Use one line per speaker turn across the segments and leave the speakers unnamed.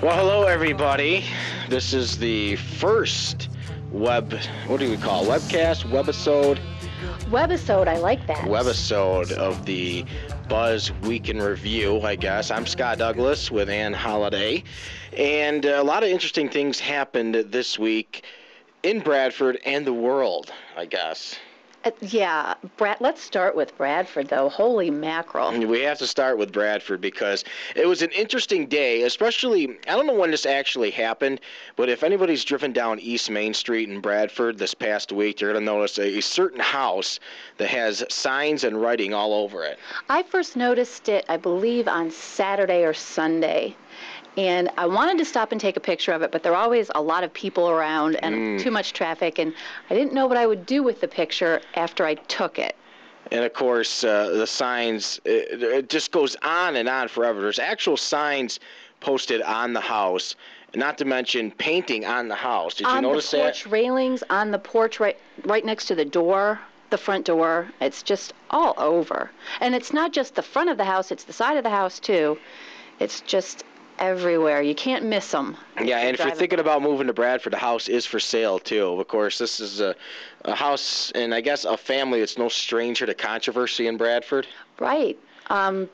Well, hello, everybody. This is the first what do we call it? Webcast,
Webisode, I like that.
Webisode of the Buzz Week in Review, I guess. I'm Scott Douglas with Anne Holliday, and a lot of interesting things happened this week in Bradford and the world, I guess.
Let's start with Bradford, though. Holy mackerel.
We have to start with Bradford because it was an interesting day, especially, I don't know when this actually happened, but if anybody's driven down East Main Street in Bradford this past week, you're going to notice a certain house that has signs and writing all over it.
I first noticed it, I believe, on Saturday or Sunday. And I wanted to stop and take a picture of it, but there are always a lot of people around and too much traffic, and I didn't know what I would do with the picture after I took it.
And, of course, the signs, it just goes on and on forever. There's actual signs posted on the house, not to mention painting on the house. Did you notice that?
On the porch railings, on the porch right next to the door, the front door. It's just all over. And it's not just the front of the house, it's the side of the house, too. It's just everywhere. You can't miss them.
Yeah, and if you're thinking about moving to Bradford, the house is for sale, too. Of course, this is a house and I guess a family that's no stranger to controversy in Bradford.
Right.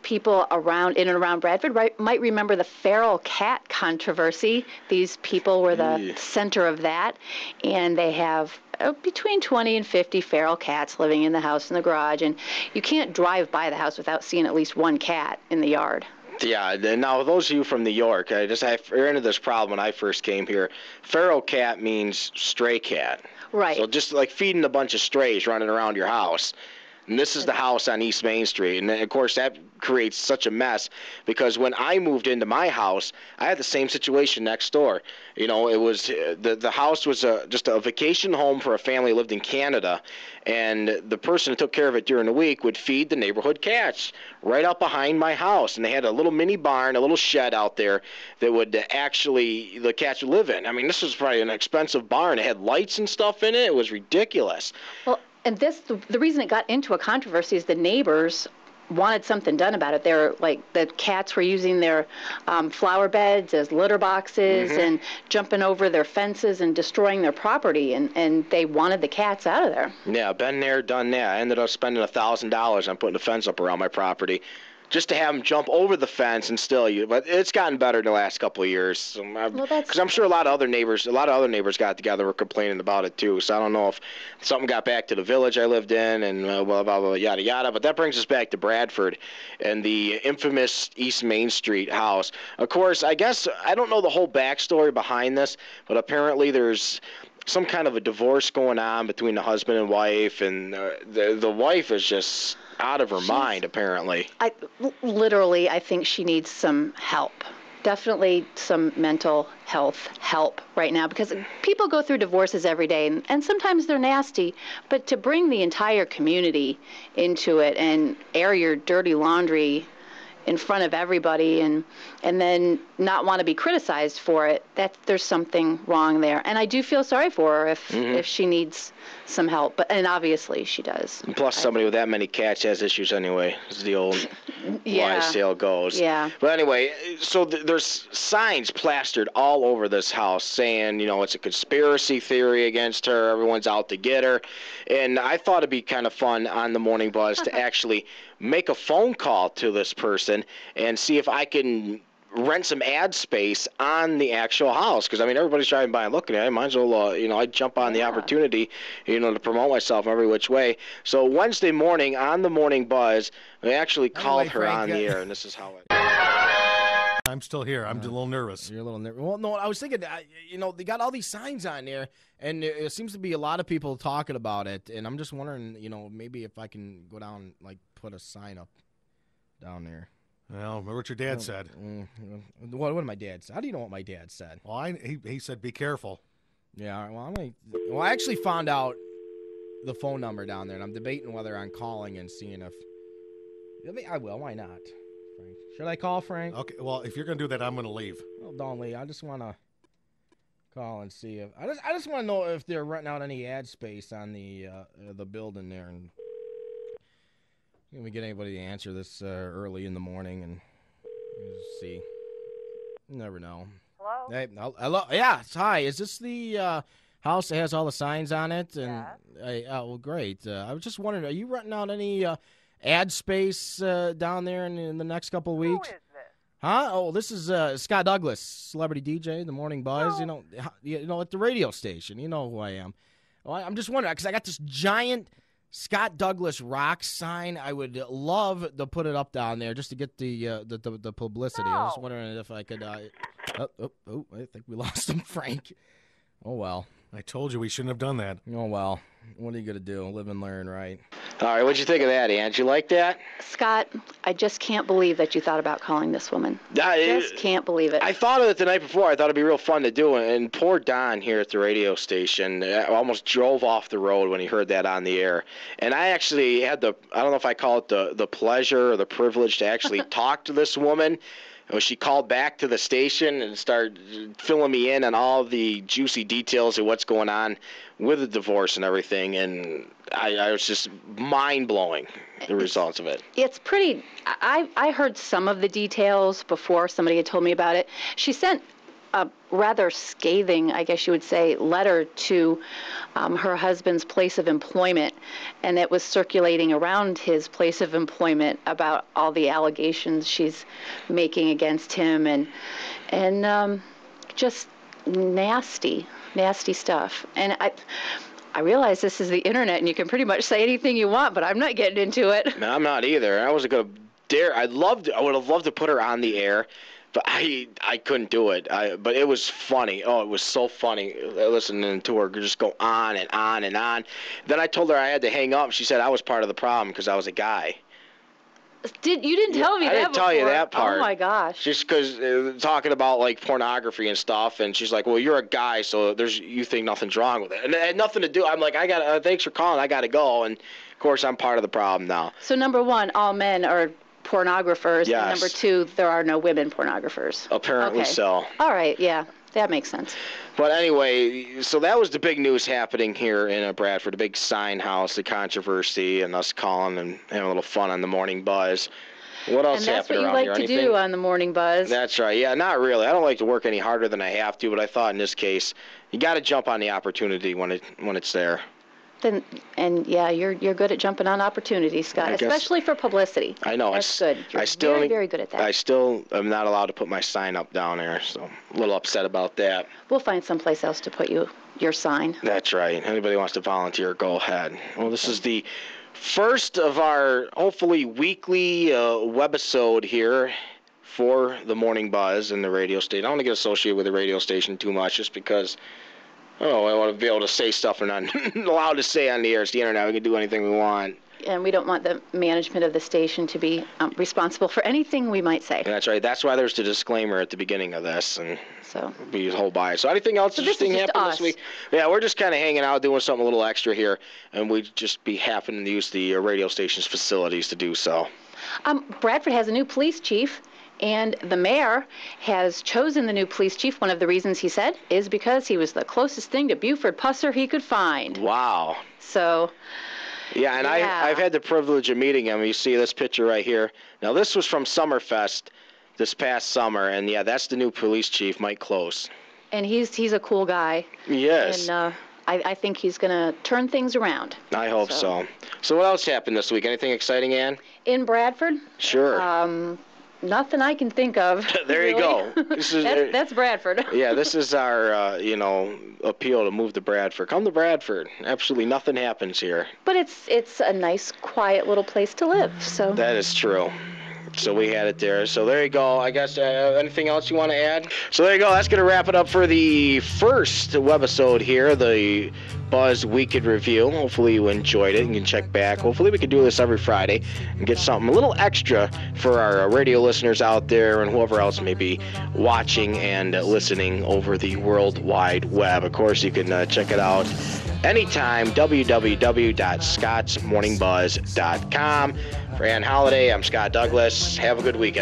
People in and around Bradford might remember the feral cat controversy. These people were the center of that, and they have between 20 and 50 feral cats living in the house and the garage, and you can't drive by the house without seeing at least one cat in the yard.
Yeah, now those of you from New York, I ran into this problem when I first came here. Feral cat means stray cat.
Right.
So just like feeding a bunch of strays running around your house. And this is the house on East Main Street. And, of course, that creates such a mess because when I moved into my house, I had the same situation next door. You know, it was the house was just a vacation home for a family who lived in Canada, and the person who took care of it during the week would feed the neighborhood cats right up behind my house. And they had a little mini barn, a little shed out there that would the cats would live in. I mean, this was probably an expensive barn. It had lights and stuff in it. It was ridiculous.
Well, and the reason it got into a controversy is the neighbors wanted something done about it. The cats were using their flower beds as litter boxes and jumping over their fences and destroying their property, and they wanted the cats out of there.
Yeah, been there, done that. I ended up spending $1,000 on putting a fence up around my property just to have them jump over the fence and but it's gotten better in the last couple of years. Because I'm sure a lot of other neighbors got together and were complaining about it too. So I don't know if something got back to the village I lived in and blah, blah, blah, yada, yada. But that brings us back to Bradford and the infamous East Main Street house. Of course, I guess I don't know the whole backstory behind this, but apparently there's some kind of a divorce going on between the husband and wife, and the wife is just out of her mind, apparently.
I think she needs some help. Definitely some mental health help right now, because people go through divorces every day, and sometimes they're nasty, but to bring the entire community into it and air your dirty laundry in front of everybody and then not want to be criticized for it, there's something wrong there. And I do feel sorry for her if she needs some help, and obviously she does.
And plus, somebody with that many cats has issues anyway, as the old wise tale goes.
Yeah.
But anyway, so there's signs plastered all over this house saying, it's a conspiracy theory against her, everyone's out to get her. And I thought it'd be kind of fun on the Morning Buzz to actually make a phone call to this person and see if I can rent some ad space on the actual house, because everybody's driving by and looking at it. Might as well I'd jump on the opportunity to promote myself every which way. So Wednesday morning on the Morning Buzz, I actually called her on the air, and this is how it
I'm still here. I'm a little nervous.
You're a little nervous. Well, no, I was thinking, they got all these signs on there, and there seems to be a lot of people talking about it, and I'm just wondering, maybe if I can go down, put a sign up down there.
Well, remember what your dad said.
What did my dad say? How do you know what my dad said?
Well, he said be careful.
Yeah, well, I actually found out the phone number down there, and I'm debating whether I'm calling and seeing if... I will. Why not, Frank? Should I call Frank?
Okay, well, if you're going to do that, I'm going to leave.
Well, don't leave. I just want to call and see if... I just want to know if they're renting out any ad space on the building there, and... Can we get anybody to answer this early in the morning and see? You never know.
Hello?
Hey, hello. Yeah, hi. Is this the house that has all the signs on it? And well, great. I was just wondering, are you renting out any ad space down there in the next couple of weeks?
Who is this?
Huh? Oh, this is Scott Douglas, celebrity DJ, The Morning Buzz.
No.
You know, at the radio station. You know who I am. Well, I'm just wondering because I got this giant Scott Douglas rock sign. I would love to put it up down there just to get the publicity. I was just wondering if I could. I think we lost him, Frank. Oh well.
I told you we shouldn't have done that.
Oh well. What are you gonna do? Live and learn, right?
All right, what'd you think of that, Ann? Did you like that?
Scott, I just can't believe that you thought about calling this woman. Just can't believe it.
I thought of it the night before. I thought it'd be real fun to do. And poor Don here at the radio station almost drove off the road when he heard that on the air. And I actually had I don't know if I call it the pleasure or the privilege to actually talk to this woman. When she called back to the station and started filling me in on all the juicy details of what's going on with the divorce and everything, and I was just mind-blowing, the results of it.
It's pretty. I heard some of the details before somebody had told me about it. She sent a rather scathing, I guess you would say, letter to her husband's place of employment, and it was circulating around his place of employment about all the allegations she's making against him, and just nasty stuff. And I realize this is the internet, and you can pretty much say anything you want, but I'm not getting into it.
No, I'm not either. I wasn't going to dare. I would have loved to put her on the air. But I couldn't do it. But it was funny. Oh, it was so funny listening to her just go on and on and on. Then I told her I had to hang up. She said I was part of the problem because I was a guy.
You didn't tell me that before.
I didn't tell you that part.
Oh, my gosh.
Just because talking about, like, pornography and stuff, and she's like, well, you're a guy, so you think nothing's wrong with it. And it had nothing to do. I'm like, thanks for calling. I got to go. And, of course, I'm part of the problem now.
So, number one, all men are pornographers.
Yes.
And number two, there are no women pornographers.
Apparently so.
All right, yeah, that makes sense.
But anyway, so that was the big news happening here in Bradford, the big sign house, the controversy, and us calling and having a little fun on the Morning Buzz. What else happened around here?
And that's what you like to do on the Morning Buzz.
That's right. Yeah, not really. I don't like to work any harder than I have to, but I thought in this case, you got to jump on the opportunity when it's there.
You're good at jumping on opportunities, Scott, especially for publicity.
I know.
That's good. You're very, very good at that.
I still am not allowed to put my sign up down there, so I'm a little upset about that.
We'll find someplace else to put your sign.
That's right. Anybody wants to volunteer, go ahead. Well, this is the first of our, hopefully, weekly webisode here for the Morning Buzz and the radio station. I don't want to get associated with the radio station too much just because... Oh, I want to be able to say stuff we're not allowed to say on the air. It's the internet. We can do anything we want.
And we don't want the management of the station to be responsible for anything we might say.
That's right. That's why there's the disclaimer at the beginning of this, and
so
be hold by it. So anything else interesting happened this week? Yeah, we're just kind of hanging out, doing something a little extra here, and we just be happening to use the radio station's facilities to do so.
Bradford has a new police chief. And the mayor has chosen the new police chief. One of the reasons he said is because he was the closest thing to Buford Pusser he could find.
Wow.
So.
Yeah, and I've had the privilege of meeting him. You see this picture right here. Now, this was from Summerfest this past summer, and yeah, that's the new police chief, Mike Close.
And he's a cool guy.
Yes.
And I think he's going to turn things around.
I hope so. So what else happened this week? Anything exciting, Ann?
In Bradford?
Sure.
Nothing I can think of.
There
really.
You go. This is,
that's Bradford.
Yeah, this is our, appeal to move to Bradford. Come to Bradford. Absolutely nothing happens here.
But it's a nice, quiet little place to live. So
that is true. So we had it there. So there you go. I guess anything else you want to add? So there you go. That's going to wrap it up for the first webisode here, the Buzz Weekend Review. Hopefully you enjoyed it. You can check back. Hopefully we can do this every Friday and get something a little extra for our radio listeners out there and whoever else may be watching and listening over the World Wide Web. Of course, you can check it out anytime, www.scottsmorningbuzz.com. For Anne Holliday, I'm Scott Douglas. Have a good weekend.